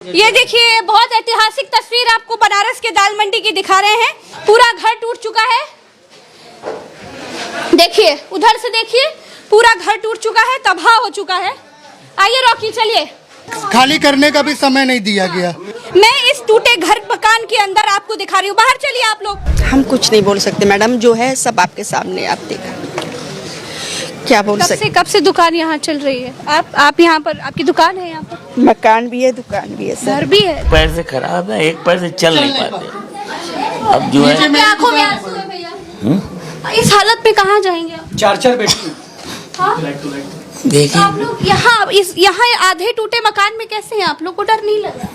ये देखिए बहुत ऐतिहासिक तस्वीर आपको बनारस के दाल मंडी की दिखा रहे हैं। पूरा घर टूट चुका है। देखिए उधर से देखिए, पूरा घर टूट चुका है, तबाह हो चुका है। आइए रॉकी चलिए। खाली करने का भी समय नहीं दिया गया। मैं इस टूटे घर मकान के अंदर आपको दिखा रही हूँ। बाहर चलिए आप लोग। हम कुछ नहीं बोल सकते मैडम, जो है सब आपके सामने, आप देखा क्या बोल सकते। कब से दुकान यहाँ चल रही है? आप यहाँ पर, आपकी दुकान है यहाँ पर? मकान भी है, दुकान भी है, घर भी है। पैर से खराब है, एक पैर से चल नहीं पाते। अब जो है आंखों में आंसू है भैया। इस हालत में कहाँ जाएंगे आप? चार बेटी। हाँ? देखिए आप लोग यहाँ आधे टूटे मकान में कैसे हैं? आप लोग को डर नहीं लगा?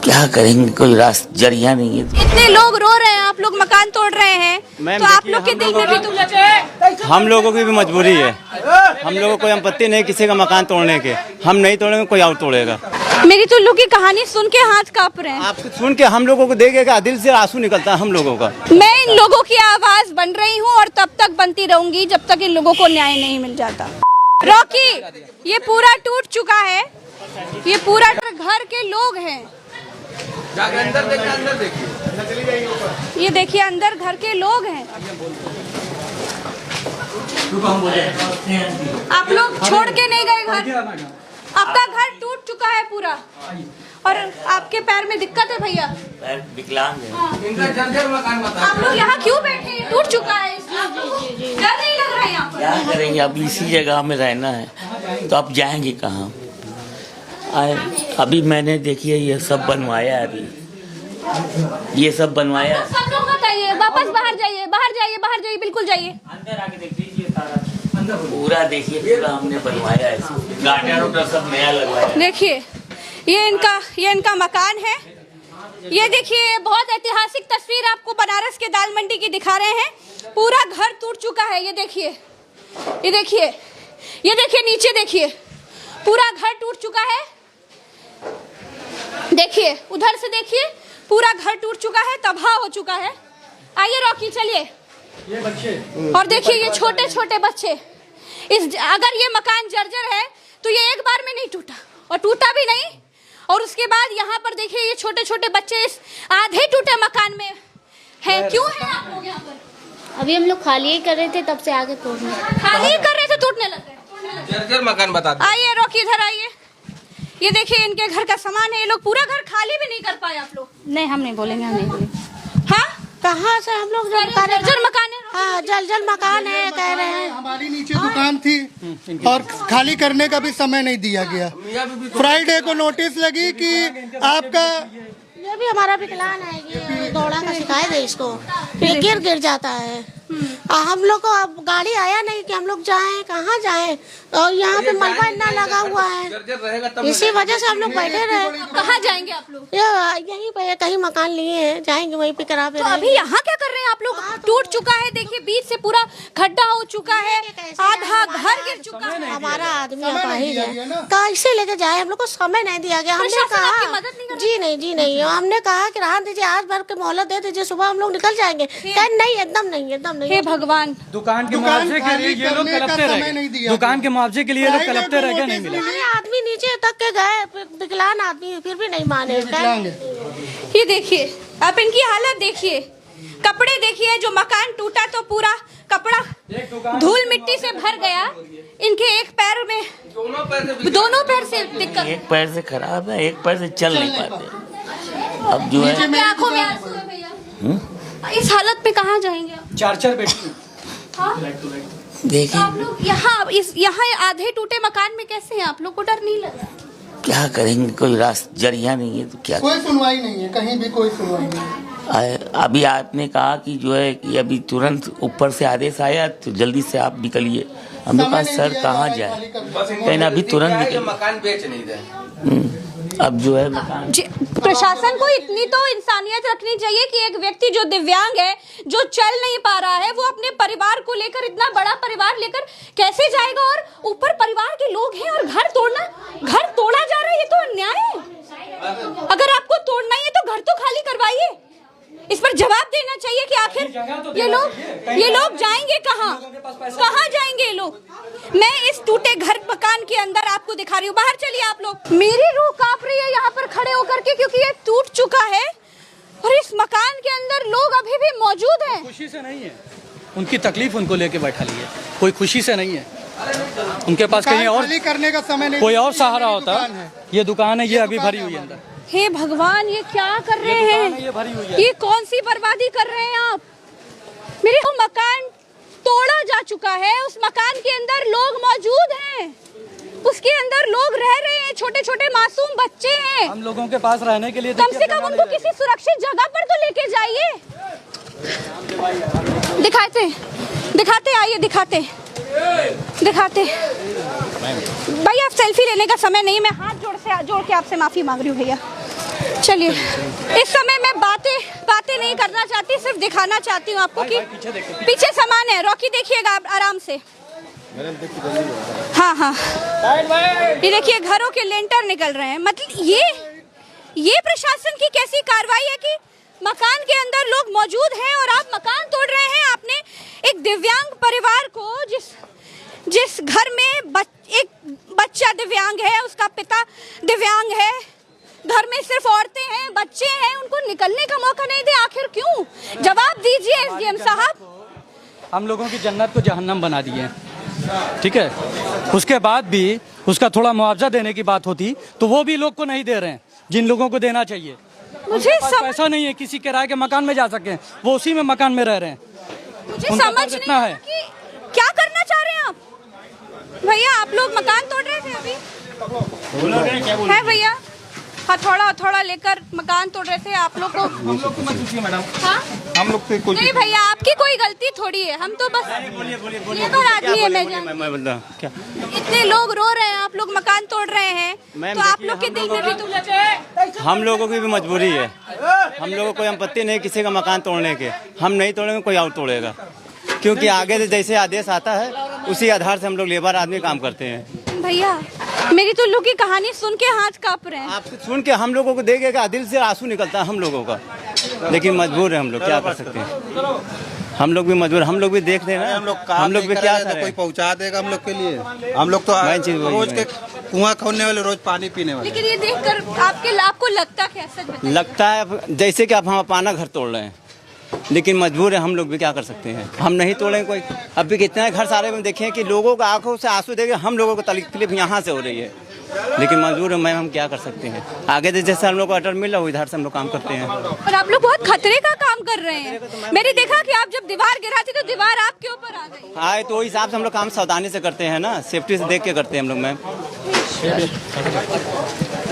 क्या करेंगे, कोई रास्ता जरिया नहीं है। इतने लोग रो रहे हैं, आप लोग मकान तोड़ रहे हैं, तो आप लोग के दिल में भी तो हम लोगों की भी मजबूरी है। हम लोगों को कोई आपत्ति नहीं किसी का मकान तोड़ने के। हम नहीं तोड़ेंगे, कोई और तोड़ेगा। मेरी तो लोग की कहानी सुन के हाथ कांप रहे हैं। आप सुन के हम लोगों को देखेगा, दिल से आंसू निकलता है हम लोगों का। मैं इन लोगों की आवाज बन रही हूँ और तब तक बनती रहूंगी जब तक इन लोगों को न्याय नहीं मिल जाता। रॉकी, ये पूरा टूट चुका है। ये पूरा घर के लोग हैं। अंदर देखिए। ये देखिए अंदर घर के लोग हैं। आप लोग छोड़ के नहीं गए घर? आपका घर टूट चुका है पूरा, और आपके पैर में दिक्कत है भैया? पैर विकलांग है। इनका जर्जर मकान बता। आप लोग यहाँ क्यों बैठे हैं? टूट चुका है, डर नहीं लग रहा है यहाँ पर? क्या करेंगे, अब इसी जगह में रहना है तो अब जाएंगे कहाँ? अभी मैंने देखिए ये सब बनवाया है। अभी ये सब बनवाया है। सब लोग मत आइए, वापस बाहर जाइए, बाहर जाइए, बाहर जाइए, बिल्कुल जाइए। अंदर आके देख लीजिए सारा, पूरा देखिए, पूरा हमने बनवाया है। गार्डन उधर सब नया लगवाया है। देखिए ये इनका मकान है। ये देखिए बहुत ऐतिहासिक तस्वीर आपको बनारस के दाल मंडी की दिखा रहे हैं। पूरा घर टूट चुका है। ये देखिए, ये देखिए, ये देखिए, नीचे देखिए, पूरा घर टूट चुका है। देखिए उधर से देखिए, पूरा घर टूट चुका है, तबाह हो चुका है। आइए रॉकी चलिए। ये बच्चे और देखिए ये छोटे छोटे बच्चे। अगर ये मकान जर्जर है तो ये एक बार में नहीं टूटा, और टूटा भी नहीं। और उसके बाद यहाँ पर देखिए ये छोटे छोटे बच्चे इस आधे टूटे मकान में हैं। क्यों है आप लोग यहाँ पर? अभी हम लोग खाली ही कर रहे थे, तब से आगे तोड़ने खाली कर रहे थे, टूटने लग गए। जर्जर मकान बता। आइए रॉकी इधर आइए। ये देखिए इनके घर का सामान है। ये लोग पूरा घर खाली भी नहीं कर पाए। आप लोग नहीं, हम नहीं बोलेंगे, हम नहीं बोलेंगे। हाँ, कहाँ से हम लोग जर्जर मकान है। हाँ, जल मकान है कह रहे हैं। हमारी नीचे दुकान थी और खाली करने का भी समय नहीं दिया गया। फ्राइडे को नोटिस लगी कि आपका, ये भी हमारा विकलांग है, ये दौड़ा का शिकायत है इसको। ये गिर जाता है। हम लोग को अब गाड़ी आया नहीं कि हम लोग जाएं, कहाँ जाएं, और यहाँ पे मलबा इतना लगा हुआ है, इसी वजह से हम लोग बैठे रहे। कहाँ जाएंगे आप लोग? यहीं पे कहीं मकान लिए हैं, जाएंगे वहीं पे करा पे। तो अभी यहाँ क्या कर रहे हैं आप लोग? टूट चुका है, देखिए बीच से पूरा खड्डा हो चुका है, आधा घर गिर चुका है। हमारा आदमी अपाहिज है, कैसे लेके जाए? हम लोग को समय नहीं दिया गया। हमने कहा जी नहीं, हमने कहा कि राहत दीजिए, आज भर के मोहलत दे दीजिए, सुबह हम लोग निकल जाएंगे। नहीं, एकदम नहीं। हे भगवान, दुकान के मुआवजे के लिए ये लोग कलपते रहे। दुकान के मुआवजे के लिए ये लोग कलपते रह गए, नहीं मिला। हमारे आदमी नीचे तक के गए, विकलांग आदमी, फिर भी नहीं माने। ये देखिए आप इनकी हालत देखिए, कपड़े देखिए। जो मकान टूटा तो पूरा कपड़ा धूल मिट्टी से भर गया। इनके एक पैर में, दोनों पैर से दिक्कत। एक पैर से खराब है, एक पैर से चल नहीं पाते। अब जो है आंखों में आंसू है भैया। इस हालत में कहाँ जाएंगे आप? चार बेटी। हाँ? देखिए आप लोग यहाँ आधे टूटे मकान में कैसे हैं? आप लोग को डर नहीं लगा? क्या करेंगे, कोई रास्ता जरिया नहीं है तो क्या? कोई सुनवाई नहीं है, कहीं भी कोई सुनवाई नहीं है। अभी आपने कहा कि जो है कि अभी तुरंत ऊपर से आदेश आया तो जल्दी से आप निकलिए। हम लोग कहा सर कहाँ जाए, कहीं अभी तुरंत निकल। मकान बेच नहीं दे। अब जो है मकान, प्रशासन को इतनी तो इंसानियत रखनी चाहिए कि एक व्यक्ति जो दिव्यांग है, जो चल नहीं पा रहा है, वो अपने परिवार को लेकर, इतना बड़ा परिवार लेकर कैसे जाएगा? और ऊपर परिवार के लोग हैं और घर तोड़ा जा रहा है। ये तो अन्याय है। अगर आपको तोड़ना ही है तो घर तो खाली करवाइए। इस पर पर जवाब देना चाहिए कि आखिर ये लोग जाएंगे कहाँ जाएंगे ये लोग। मैं इस टूटे घर मकान के अंदर आपको दिखा रही हूँ, बाहर चलिए आप लोग। मेरी रूह कांप रही है यहाँ पर खड़े होकर के, क्योंकि ये टूट चुका है और इस मकान के अंदर लोग अभी भी मौजूद हैं। खुशी से नहीं है, उनकी तकलीफ उनको लेके बैठा ली है, कोई खुशी से नहीं है। उनके पास कहीं और खाली करने का समय नहीं, कोई और सहारा होता। ये दुकान है, ये अभी भरी हुई है अंदर। हे भगवान, ये क्या कर रहे हैं? ये भरी हुई है। ये कौन सी बर्बादी कर रहे हैं आप? मेरे को मकान तोड़ा जा चुका है, उस मकान के अंदर लोग मौजूद हैं, उसके अंदर लोग रह रहे हैं, छोटे छोटे मासूम बच्चे हैं। हम लोगों के पास रहने के लिए कम से कम उनको किसी सुरक्षित जगह पर तो लेके जाइए। दिखाते आइए, दिखाते भैया, आप सेल्फी लेने का समय नहीं, मैं हाथ जोड़ के आपसे माफी मांग रही हूँ भैया। चलिए, इस समय मैं बातें नहीं करना चाहती, सिर्फ दिखाना चाहती हूँ आपको कि पीछे सामान है। रॉकी देखिएगा आप आराम से। हाँ, ये देखिए घरों के लेंटर निकल रहे हैं। मतलब ये प्रशासन की कैसी कार्रवाई है कि मकान के अंदर लोग मौजूद हैं और आप मकान तोड़ रहे हैं। आपने एक दिव्यांग परिवार को, जिस घर में एक बच्चा दिव्यांग है, उसका पिता दिव्यांग है, घर में सिर्फ औरतें हैं, बच्चे हैं, उनको निकलने का मौका नहीं दे। आखिर क्यों? जवाब दीजिए एसडीएम साहब। हम लोगों की जन्नत को जहन्नम बना दिए हैं, ठीक है। उसके बाद भी उसका थोड़ा मुआवजा देने की बात होती तो वो भी लोग को नहीं दे रहे हैं, जिन लोगों को देना चाहिए। मुझे पैसा नहीं है किसी किराए के मकान में जा सके, वो उसी में मकान में रह रहे हैं। मुझे समझ नहीं है कि क्या करना चाह रहे हैं आप। भैया, आप लोग मकान तोड़ रहे थे अभी, है भैया? हथौड़ा लेकर मकान तोड़ रहे थे आप लोग को। हम लोग को मत पूछिए मैडम। हाँ? हम लोग पे कोई नहीं भैया, आपकी कोई गलती थोड़ी है, हम तो बस लेबर आदमी है। मैं क्या इतने लोग रो रहे हैं, आप लोग मकान तोड़ रहे हैं, तो आप लोग के दिल में भी तो हम लोगों की भी मजबूरी है। हम लोगों को कोई आपत्ति नहीं किसी का मकान तोड़ने के, हम नहीं तोड़ेंगे, कोई और तोड़ेगा, क्योंकि आगे से जैसे आदेश आता है उसी आधार से हम लोग लेबर आदमी काम करते हैं। भैया, मेरी तो लोग की कहानी सुन के हाथ कांप रहे हैं। आपसे सुन के हम लोगों को देखेगा, दिल से आंसू निकलता है हम लोगों का, लेकिन मजबूर है हम लोग, क्या कर सकते हैं। हम लोग भी मजबूर, हम लोग भी देख रहे हैं ना, हम लोग भी क्या करें। कोई पहुंचा देगा हम लोग के लिए? हम लोग तो रोज के कुआं खोलने वाले, रोज पानी पीने वाले। लेकिन ये देखकर आपको लगता क्या? सच बताइए। लगता है जैसे कि आप हम अपना घर तोड़ रहे हैं, लेकिन मजबूर है हम लोग भी, क्या कर सकते हैं। हम नहीं तोड़ेंगे कोई। अब भी कितने घर सारे में देखे कि लोगों को आंखों से आंसू देखे, हम लोगों को तकलीफ यहाँ से हो रही है, लेकिन मजबूर है मैम, हम क्या कर सकते हैं। आगे से जैसे हम लोग को अटर मिल रहा है इधर से हम लोग काम करते हैं। और आप लोग बहुत खतरे का काम कर रहे हैं। मैंने देखा कि आप जब दीवार गिराती तो दीवार आपके ऊपर आ गई। आए तो वही हिसाब से हम लोग काम सावधानी से करते हैं ना, सेफ्टी से देख के करते हैं हम लोग मैम।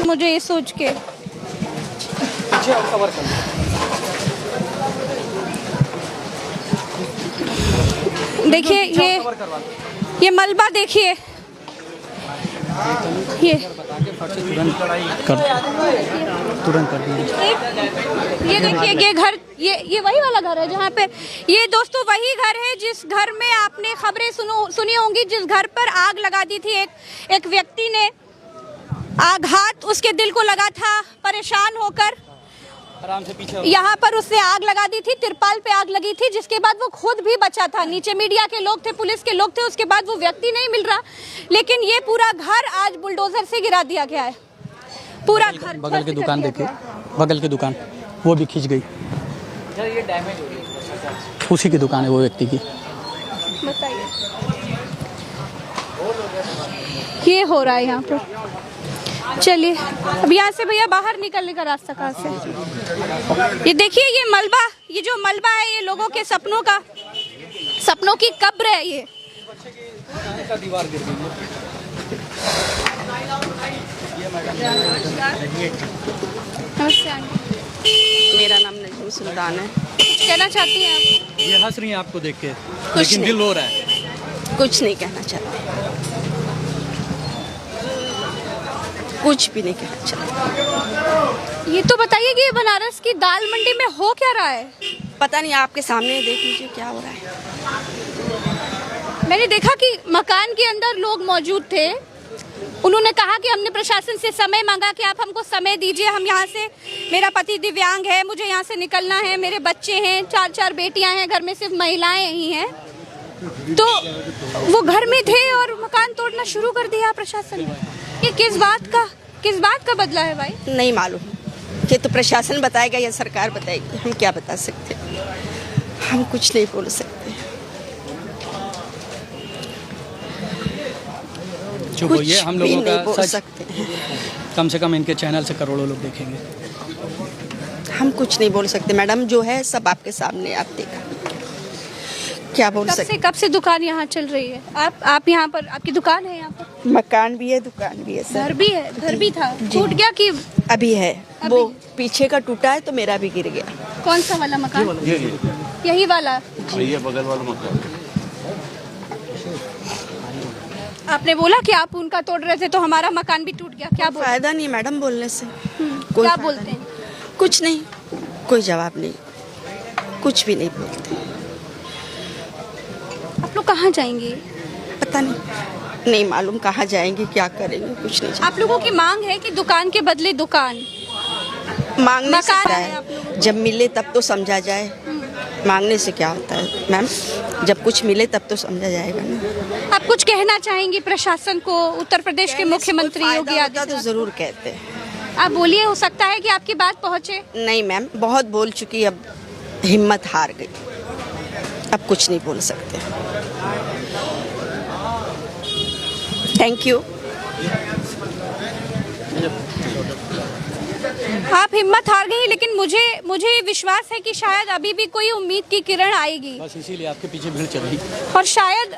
मुझे ये सोच के देखिए, ये मलबा देखिए, तुरंत कर दिए। ये देखिए, ये घर, ये वही वाला घर है जहाँ पे, ये दोस्तों वही घर है जिस घर में आपने खबरें सुनी होंगी, जिस घर पर आग लगा दी थी। एक व्यक्ति ने आघात उसके दिल को लगा था, परेशान होकर आराम से पीछे यहाँ पर उसने आग लगा दी थी, तिरपाल पे आग लगी थी, जिसके बाद वो खुद भी बचा था। नीचे मीडिया के लोग थे, पुलिस के लोग थे, उसके बाद वो व्यक्ति नहीं मिल रहा, लेकिन ये पूरा घर आज बुलडोजर से गिरा दिया गया है। पूरा घर, बगल की दुकान देखिए, बगल की दुकान वो भी खींच गई, उसी की दुकान है वो व्यक्ति की। बताइए, ये हो रहा है यहाँ पर। चलिए, अब यहाँ से भैया बाहर निकलने का रास्ता कहाँ से? ये देखिए, ये मलबा, ये जो मलबा है, ये लोगों के सपनों की कब्र है। ये मेरा नाम नजम सुल्तान है। कुछ कहना चाहती हैं आप? ये हंस रही हैं आपको देख के, लेकिन दिल रो रहा है। कुछ नहीं कहना चाहते, कुछ भी नहीं कहना चाहते। ये तो बताइए कि ये बनारस की दाल मंडी में हो क्या रहा है? पता नहीं, आपके सामने देख लीजिए क्या हो रहा है। मैंने देखा कि मकान के अंदर लोग मौजूद थे, उन्होंने कहा कि हमने प्रशासन से समय मांगा कि आप हमको समय दीजिए, हम यहाँ से, मेरा पति दिव्यांग है, मुझे यहाँ से निकलना है, मेरे बच्चे हैं, 4 बेटियां हैं, घर में सिर्फ महिलाएं ही हैं। तो वो घर में थे और मकान तोड़ना शुरू कर दिया प्रशासन ने। ये किस बात का बदला है भाई? नहीं मालूम, ये तो प्रशासन बताएगा या सरकार बताएगी, हम क्या बता सकते हैं, हम कुछ नहीं बोल सकते। चुप होइए, हम लोगों नहीं बोल का सच सकते हैं। कम से कम इनके चैनल से करोड़ों लोग देखेंगे। हम कुछ नहीं बोल सकते मैडम, जो है सब आपके सामने, आप देखा, क्या बोल सकते। कब से दुकान यहाँ चल रही है? आप यहाँ पर, आपकी दुकान है यहाँ पर? मकान भी है, दुकान भी है सर। घर भी था, टूट गया कि अभी है? वो पीछे का टूटा है तो मेरा भी गिर गया। कौन सा वाला मकान? यही वाला? ये बगल वाला मकान। आपने बोला कि आप उनका तोड़ रहे थे तो हमारा मकान भी टूट गया, क्या बोलते? फायदा नहीं मैडम बोलने से। क्या बोलते हैं? कुछ नहीं, कोई जवाब नहीं, कुछ भी नहीं बोलते। आप लोग कहाँ जाएंगे? पता नहीं मालूम कहाँ जाएंगे, क्या करेंगे, कुछ नहीं। आप लोगों की मांग है कि दुकान के बदले दुकान मांगने से मकान क्या है आप है, जब मिले तब तो समझा जाए। मांगने से क्या होता है मैम, जब कुछ मिले तब तो समझा जाएगा ना। आप कुछ कहना चाहेंगी प्रशासन को, उत्तर प्रदेश के मुख्यमंत्री योगी आदित्यनाथ? तो जरूर कहते हैं। आप बोलिए, हो सकता है कि आपकी बात पहुंचे। नहीं मैम, बहुत बोल चुकी, अब हिम्मत हार गई, अब कुछ नहीं बोल सकते। Thank you. आप हिम्मत हार गई, लेकिन मुझे विश्वास है कि शायद अभी भी कोई उम्मीद की किरण आएगी। बस इसीलिए आपके पीछे भीड़ चल रही। और शायद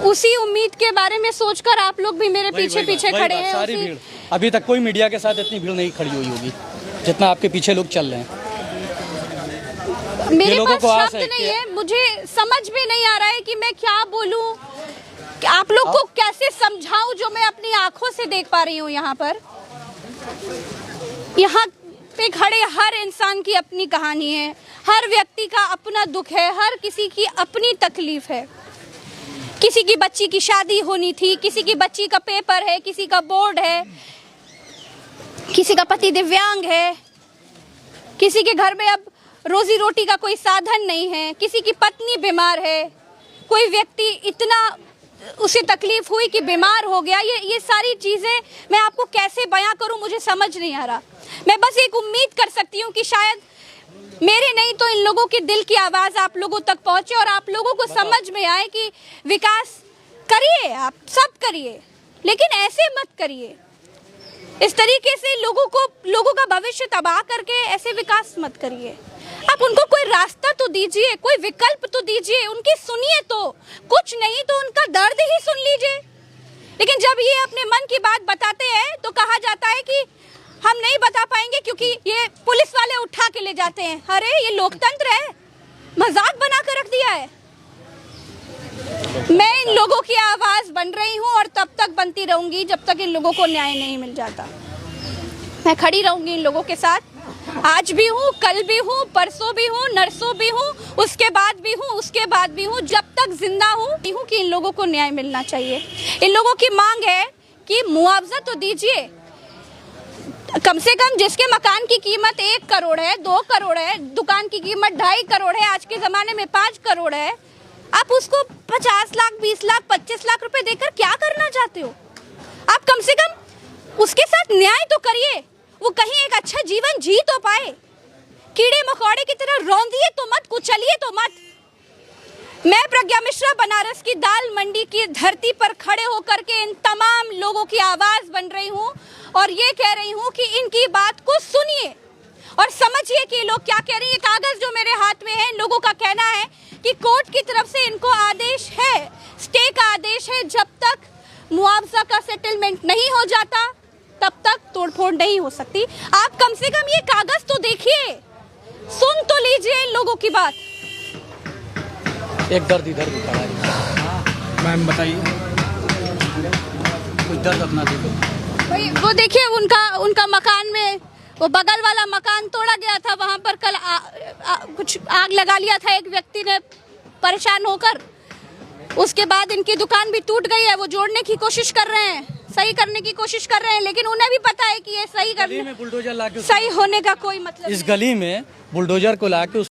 उसी उम्मीद के बारे में सोचकर आप लोग भी मेरे पीछे खड़े हैं। सारी भीड़, अभी तक कोई मीडिया के साथ इतनी भीड़ नहीं खड़ी हुई होगी जितना आपके पीछे लोग चल रहे हैं। मेरे पास शब्द नहीं है, मुझे समझ में नहीं आ रहा है कि मैं क्या बोलूं, कि आप लोग को कैसे समझाऊं जो मैं अपनी आंखों से देख पा रही हूं। यहाँ पे खड़े हर इंसान की अपनी कहानी है, हर व्यक्ति का अपना दुख है, हर किसी की अपनी तकलीफ है। किसी की बच्ची की शादी होनी थी, किसी की बच्ची का पेपर है, किसी का बोर्ड है, किसी का पति दिव्यांग है, किसी के घर में अब रोजी रोटी का कोई साधन नहीं है, किसी की पत्नी बीमार है, कोई व्यक्ति इतना उसे तकलीफ हुई कि बीमार हो गया। ये सारी चीजें मैं आपको कैसे बयां करूं, मुझे समझ नहीं आ रहा। मैं बस एक उम्मीद कर सकती हूं कि शायद मेरे नहीं तो इन लोगों के दिल की आवाज आप लोगों तक पहुंचे और आप लोगों को समझ में आए कि विकास करिए, आप सब करिए, लेकिन ऐसे मत करिए। इस तरीके से लोगों का भविष्य तबाह करके ऐसे विकास मत करिए। आप उनको कोई रास्ता तो दीजिए, कोई विकल्प तो दीजिए, उनकी सुनिए, तो कुछ नहीं तो उनका दर्द ही सुन लीजिए। लेकिन जब ये अपने मन की बात बताते हैं तो कहा जाता है कि हम नहीं बता पाएंगे क्योंकि ये पुलिस वाले उठा के ले जाते हैं। अरे ये लोकतंत्र है, मजाक बना कर रख दिया है। मैं इन लोगों की आवाज बन रही हूँ और तब तक बनती रहूंगी जब तक इन लोगों को न्याय नहीं मिल जाता। मैं खड़ी रहूंगी इन लोगों के साथ, आज भी हूँ, कल भी हूँ, परसों भी हूँ, नरसों भी हूँ, उसके बाद भी हूँ, उसके बाद भी हूँ, जब तक जिंदा हूँ कि इन लोगों को न्याय मिलना चाहिए। इन लोगों की मांग है कि मुआवजा तो दीजिए, कम से कम जिसके मकान की कीमत 1 करोड़ है, 2 करोड़ है, दुकान की कीमत 2.5 करोड़ है, आज के जमाने में 5 करोड़ है, आप उसको 50 लाख, 20 लाख, 25 लाख रुपए देकर क्या करना चाहते हो? आप कम से कम उसके साथ न्याय तो करिए, वो कहीं एक अच्छा जीवन जी तो पाए। कीड़े मकोड़े की तरह रौंदिए तो मत, कुचलिए तो मत। मैं प्रज्ञा मिश्रा बनारस की दाल मंडी की धरती पर खड़े होकर के इन तमाम लोगों की आवाज बन रही हूँ और ये कह रही हूँ कि इनकी बात को सुनिए और समझिए कि लोग क्या कह रही है। कागज जो मेरे हाथ में है, इन लोगों का कहना है कि कोर्ट की तरफ से इनको आदेश है, स्टे का आदेश है, जब तक मुआवजा का सेटलमेंट नहीं हो जाता तब तक तोड़फोड़ नहीं हो सकती। आप कम से कम ये कागज तो देखिए, सुन तो लीजिए इन लोगों की बात। एक दर्द इधर भी खड़ा है, मैम बताइए, कुछ दर्द अपना देखो। वो देखिए उनका मकान में, वो बगल वाला मकान तोड़ा गया था, वहां पर कल कुछ आग लगा लिया था एक व्यक्ति ने परेशान होकर। उसके बाद इनकी दुकान भी टूट गई है, वो जोड़ने की कोशिश कर रहे हैं। सही करने की कोशिश कर रहे हैं, लेकिन उन्हें भी पता है कि ये सही गली में करने बुलडोजर लाके सही होने का कोई मतलब इस गली में बुलडोजर को लाके